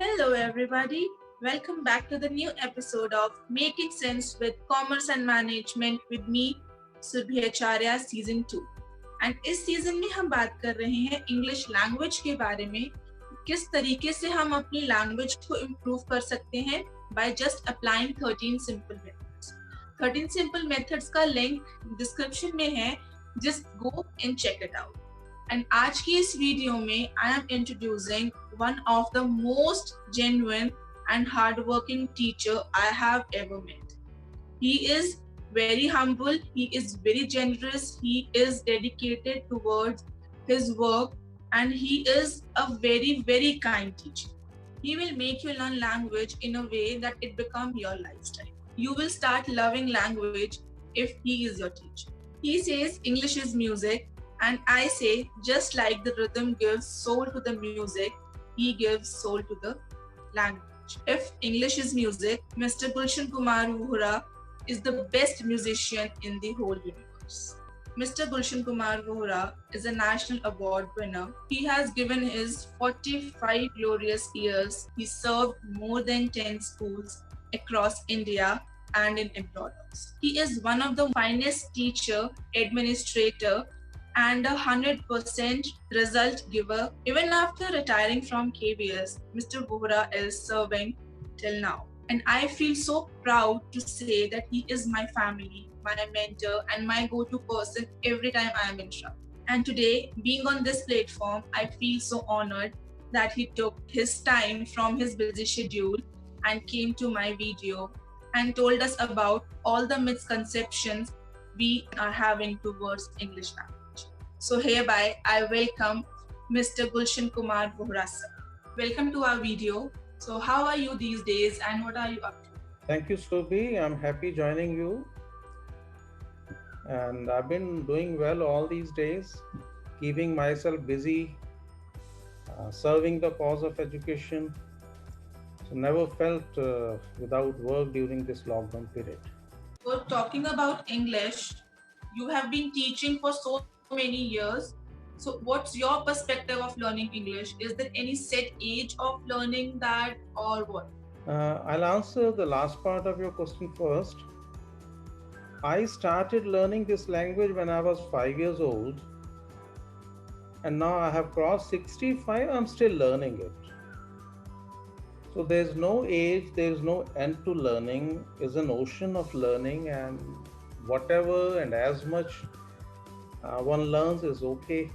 Hello, everybody. Welcome back to the new episode of Making Sense with Commerce and Management with me, Surabhi Acharya season 2। And इस season में हम बात कर रहे हैं इंग्लिश लैंग्वेज के बारे में, किस तरीके से हम अपनी लैंग्वेज को इम्प्रूव कर सकते हैं by just applying 13 simple methods. 13 simple methods का लिंक डिस्क्रिप्शन में है, just go and check it out. And आज की इस वीडियो में I am introducing one of the most genuine and hardworking teacher I have ever met. He is very humble, he is very generous, he is dedicated towards his work, and he is a very kind teacher. He will make you learn language in a way that it become your lifestyle. You will start loving language if he is your teacher. He says English is music, and I say just like the rhythm gives soul to the music, he gives soul to the language. If English is music, Mr. Gulshan Kumar Vohra is the best musician in the whole universe. Mr. Gulshan Kumar Vohra is a national award winner. He has given his 45 glorious years. He served more than 10 schools across India and in abroad. He is one of the finest teacher, administrator, and 100% result giver. Even after retiring from KBS, Mr. Vohra is serving till now. And I feel so proud to say that he is my family, my mentor, and my go-to person every time I am in trouble. And today, being on this platform, I feel so honored that he took his time from his busy schedule and came to my video and told us about all the misconceptions we are having towards English language. So hereby, I welcome Mr. Gulshan Kumar Vohra sir. Welcome to our video. So how are you these days and what are you up to? Thank you, Sobi. I'm happy joining you. And I've been doing well all these days, keeping myself busy, serving the cause of education. So never felt without work during this lockdown period. So talking about English, you have been teaching for so many years. So what's your perspective of learning English? Is there any set age of learning that or what? I'll answer the last part of your question first. I started learning this language when I was 5 years old, and now I have crossed 65. I'm still learning it. So there's no age, there's no end to learning. It's an ocean of learning, and whatever and as much one learns is okay.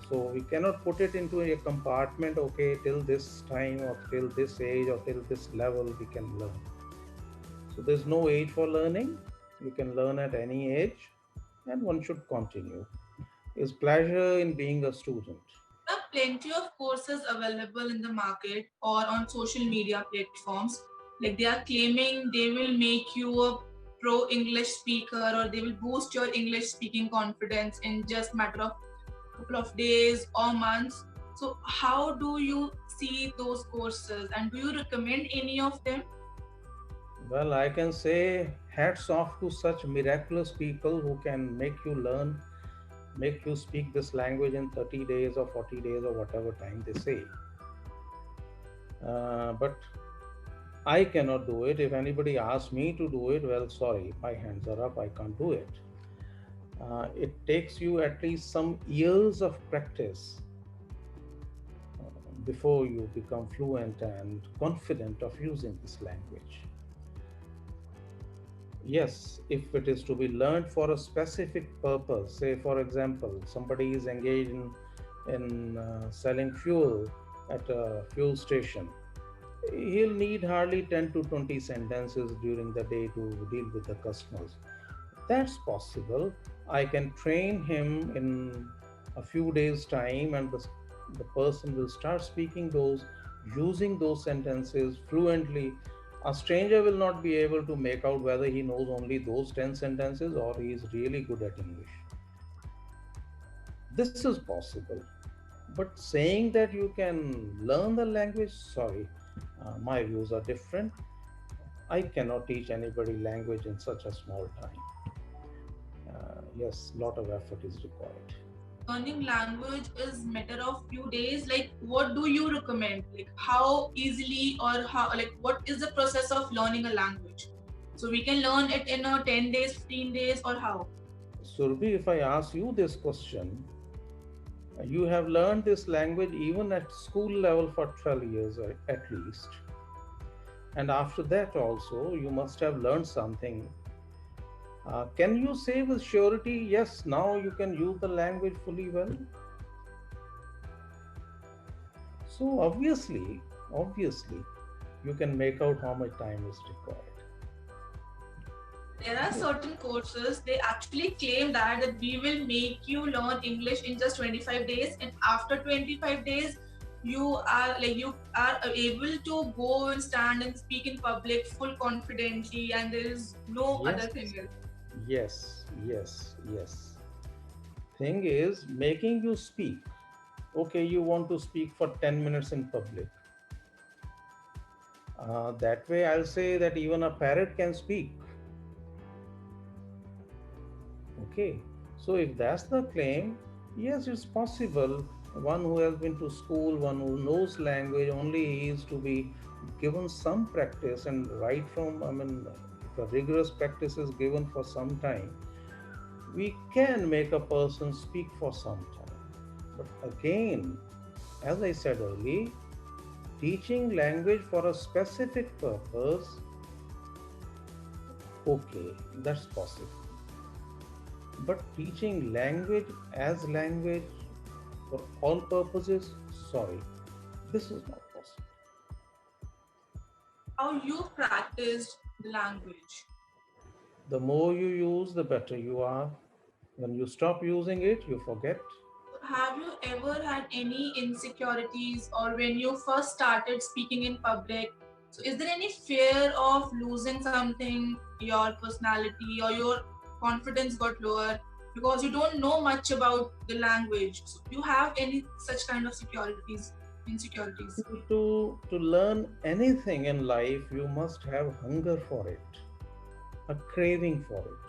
So we cannot put it into a compartment, okay, till this time or till this age or till this level we can learn. So there's no age for learning. You can learn at any age, and one should continue. It's pleasure in being a student. There are plenty of courses available in the market or on social media platforms. Like they are claiming they will make you a pro English speaker or they will boost your English speaking confidence in just matter of couple of days or months. So how do you see those courses and do you recommend any of them? Well, I can say hats off to such miraculous people who can make you learn, make you speak this language in 30 days or 40 days or whatever time they say. But I cannot do it. If anybody asks me to do it, well, sorry, my hands are up. I can't do it. It takes you at least some years of practice before you become fluent and confident of using this language. Yes, if it is to be learned for a specific purpose, say for example, somebody is engaged in selling fuel at a fuel station, he'll need hardly 10 to 20 sentences during the day to deal with the customers. That's possible. I can train him in a few days' time, and the person will start speaking those, using those sentences fluently. A stranger will not be able to make out whether he knows only those 10 sentences or he is really good at English. This is possible. But saying that you can learn the language, sorry, my views are different. I cannot teach anybody language in such a small time. Yes, lot of effort is required. learning language is matter of few days, like what do you recommend? Like how easily or how, like what is the process of learning a language? So we can learn it in a 10 days, 15 days, or how? Surbhi, if I ask you this question, you have learned this language even at school level for 12 years at least. And after that, also, you must have learned something. Can you say with surety, yes, now you can use the language fully well? So, obviously, you can make out how much time is required. There are certain courses they actually claim that we will make you learn English in just 25 days, and after 25 days you are able to go and stand and speak in public full confidently, and there is no Yes, other thing else. yes. Thing is, making you speak. Okay, you want to speak for 10 minutes in public. That way, I'll say that even a parrot can speak. Okay, so if that's the claim, yes, it's possible. One who has been to school, one who knows language, only is to be given some practice and right from, I mean, if a rigorous practice is given for some time, we can make a person speak for some time. But again, as I said earlier, teaching language for a specific purpose, okay, that's possible. But teaching language as language for all purposes, sorry, this is not possible. How you practiced the language? The more you use, the better you are. When you stop using it, you forget. Have you ever had any insecurities, or when you first started speaking in public? So, is there any fear of losing something, your personality or your confidence got lower because you don't know much about the language? So, do you have any such kind of insecurities? To learn anything in life, you must have hunger for it, a craving for it.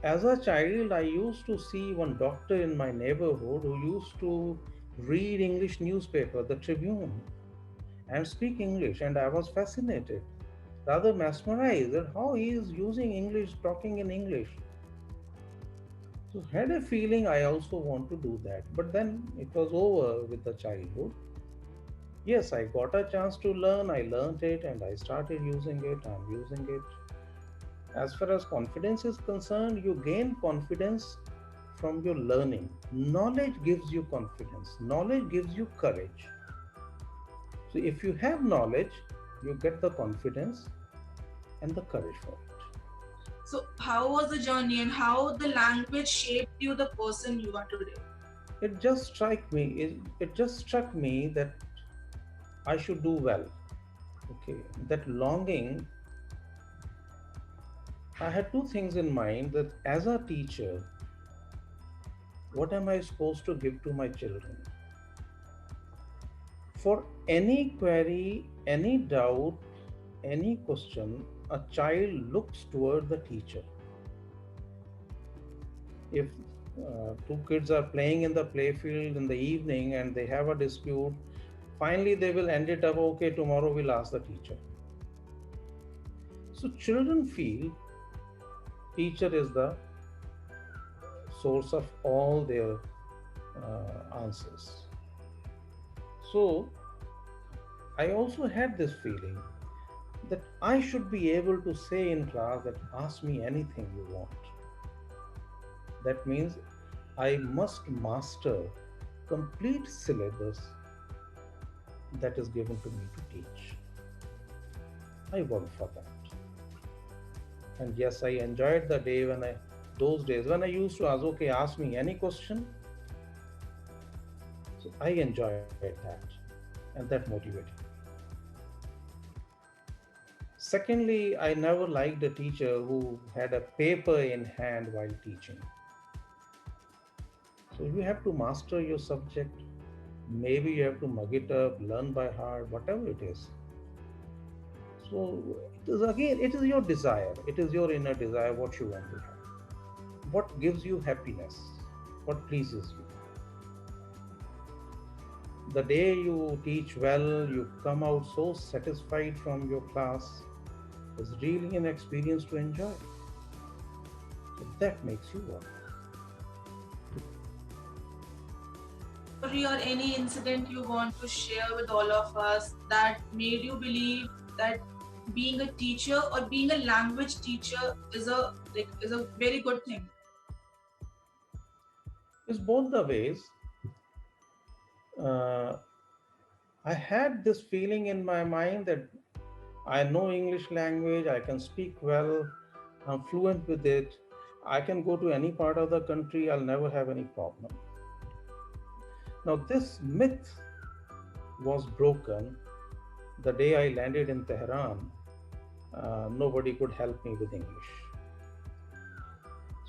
As a child, I used to see one doctor in my neighborhood who used to read English newspaper, the Tribune, and speak English, and I was fascinated, rather mesmerized at how he is using English, talking in English. So had a feeling I also want to do that, but then it was over with the childhood. Yes, I got a chance to learn. I learned it, and I started using it. I'm using it. As far as confidence is concerned, you gain confidence from your learning. Knowledge gives you confidence. Knowledge gives you courage. So if you have knowledge, you get the confidence and the courage for it. So, how was the journey and how the language shaped you, the person you are today? It just struck me that I should do well. Okay, that longing. I had two things in mind, that as a teacher, what am I supposed to give to my children? For any query, any doubt, any question, a child looks toward the teacher. If two kids are playing in the playfield in the evening and they have a dispute, finally they will end it up, okay, tomorrow we'll ask the teacher. So children feel teacher is the source of all their answers. So I also had this feeling that I should be able to say in class that ask me anything you want. That means I must master complete syllabus that is given to me to teach. I worked for that. And yes, I enjoyed the day those days when I used to ask, okay, ask me any question. So I enjoyed that, and that motivated me. Secondly, I never liked a teacher who had a paper in hand while teaching. So you have to master your subject. Maybe you have to mug it up, learn by heart, whatever it is. So it is your desire. It is your inner desire what you want to have. What gives you happiness? what pleases you. The day you teach well, you come out so satisfied from your class, is really an experience to enjoy. So that makes you work. Story or any incident you want to share with all of us that made you believe that being a teacher or being a language teacher is a very good thing. It's both the ways. Uh, I had this feeling in my mind that I know English language, I can speak well, I'm fluent with it. I can go to any part of the country, I'll never have any problem. Now, this myth was broken the day I landed in Tehran. Nobody could help me with English.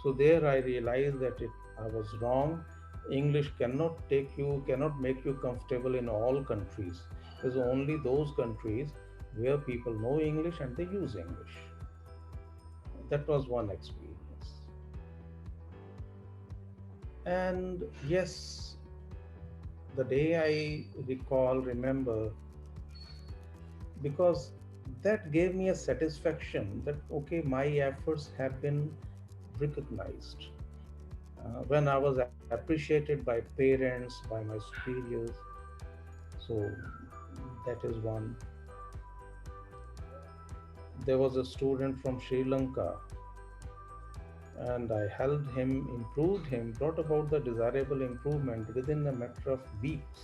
So, there I realized that I was wrong. English cannot make you comfortable in all countries. There's only those countries where people know English and they use English. That was one experience. And yes, the day I remember, because that gave me a satisfaction that, okay, my efforts have been recognized. When I was appreciated by parents, by my superiors. So that is one. There was a student from Sri Lanka, and I helped him, improved him, brought about the desirable improvement within a matter of weeks.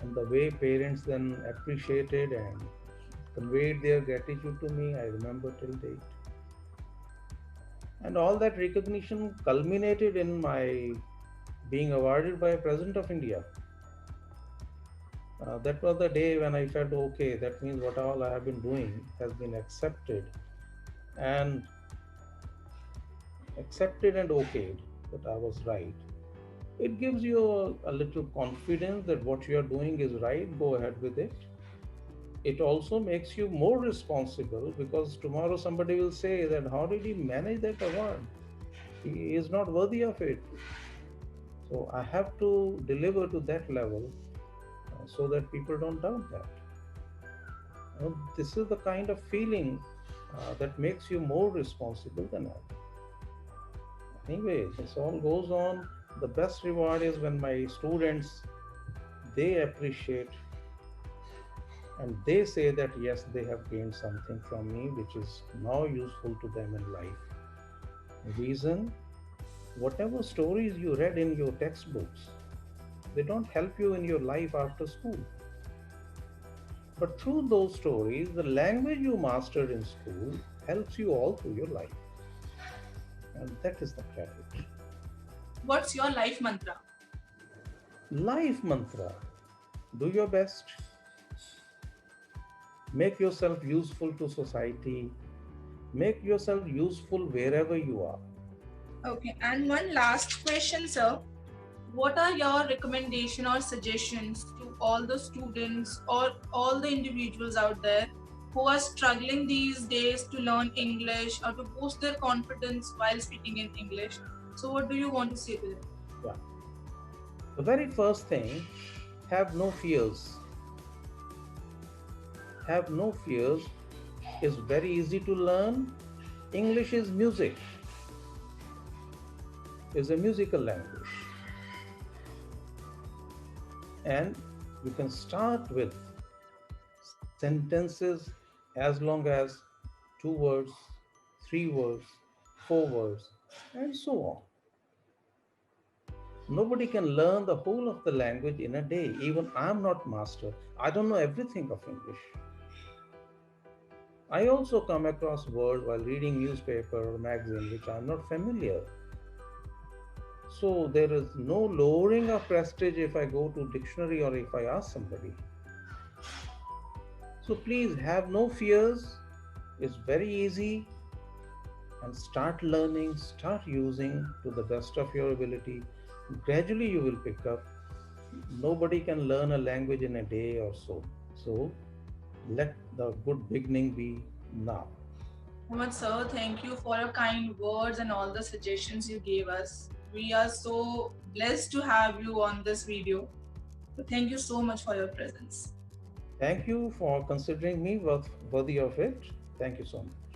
And the way parents then appreciated and conveyed their gratitude to me, I remember till date. And all that recognition culminated in my being awarded by President of India. That was the day when I felt, okay, that means what all I have been doing has been accepted and okayed, that I was right. It gives you a little confidence that what you are doing is right, go ahead with it. It also makes you more responsible, because tomorrow somebody will say that how did he manage that award? He is not worthy of it. So I have to deliver to that level so that people don't doubt that. This is the kind of feeling that makes you more responsible than ever. Anyway, this all goes on. The best reward is when my students, they appreciate and they say that yes, they have gained something from me which is now useful to them in life. Reason, whatever stories you read in your textbooks, they don't help you in your life after school. But through those stories, the language you mastered in school helps you all through your life. And that is the credit. What's your life mantra? Life mantra: do your best, make yourself useful to society, make yourself useful wherever you are. Okay, and one last question, sir. What are your recommendation or suggestions to all the students or all the individuals out there who are struggling these days to learn English or to boost their confidence while speaking in English? So what do you want to say to them? Yeah. The very first thing, have no fears. Have no fears is very easy to learn. English is music, is a musical language. And you can start with sentences as long as 2 words, 3 words, 4 words, and so on. Nobody can learn the whole of the language in a day. Even I'm not master. I don't know everything of English. I also come across words while reading newspaper or magazine which I'm not familiar. So there is no lowering of prestige if I go to dictionary or if I ask somebody. So please have no fears. It's very easy, and start learning, start using to the best of your ability. Gradually you will pick up. Nobody can learn a language in a day or so. So let the good beginning be now. Muhammad sir, thank you for your kind words and all the suggestions you gave us. we are so blessed to have you on this video. So thank you so much for your presence. Thank you for considering me worthy of it. Thank you so much.